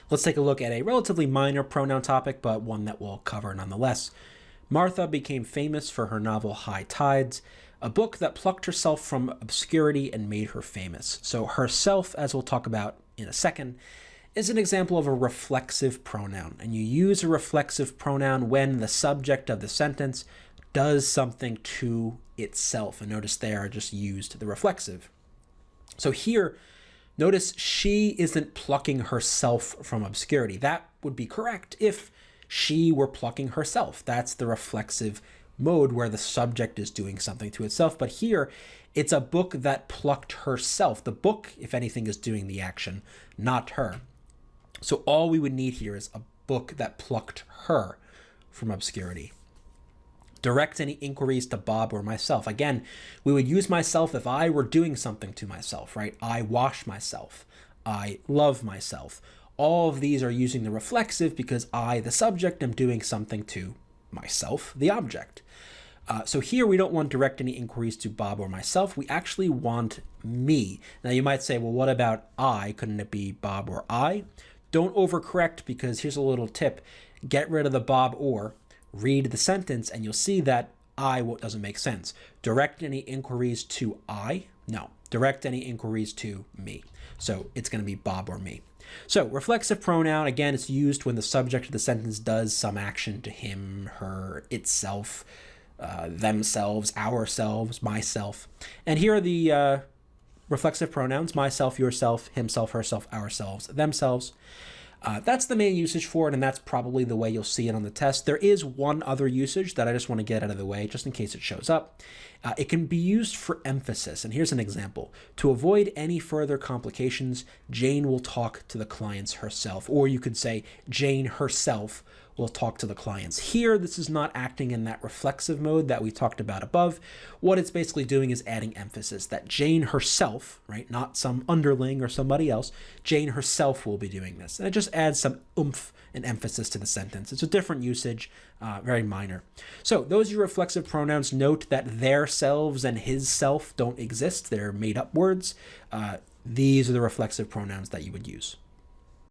Let's take a look at a relatively minor pronoun topic, but one that we'll cover nonetheless. Martha became famous for her novel High Tides, a book that plucked herself from obscurity and made her famous. So herself, as we'll talk about in a second, is an example of a reflexive pronoun. And you use a reflexive pronoun when the subject of the sentence does something to itself. And notice there I just used the reflexive. So here, notice she isn't plucking herself from obscurity. That would be correct if she were plucking herself. That's the reflexive mode where the subject is doing something to itself. But here, it's a book that plucked herself. The book, if anything, is doing the action, not her. So all we would need here is a book that plucked her from obscurity. Direct any inquiries to Bob or myself. Again, we would use myself if I were doing something to myself, right? I wash myself. I love myself. All of these are using the reflexive because I, the subject, am doing something to myself, the object. So here we don't want direct any inquiries to Bob or myself. We actually want me. Now you might say, well, what about I? Couldn't it be Bob or I? Don't overcorrect, because here's a little tip. Get rid of the Bob or, read the sentence, and you'll see that I doesn't make sense. Direct any inquiries to I? No. Direct any inquiries to me. So it's going to be Bob or me. So reflexive pronoun, again, it's used when the subject of the sentence does some action to him, her, itself, themselves, ourselves, myself. And here are the reflexive pronouns: myself, yourself, himself, herself, ourselves, themselves. That's the main usage for it, and that's probably the way you'll see it on the test. There is one other usage that I just want to get out of the way, just in case it shows up. It can be used for emphasis, and here's an example. To avoid any further complications, Jane will talk to the clients herself. Or you could say, Jane herself will talk to the clients. Here, this is not acting in that reflexive mode that we talked about above. What it's basically doing is adding emphasis, that Jane herself, right, not some underling or somebody else, Jane herself will be doing this. And it just adds some oomph and emphasis to the sentence. It's a different usage, very minor. So those are your reflexive pronouns. Note that their selves and his self don't exist. They're made up words. These are the reflexive pronouns that you would use.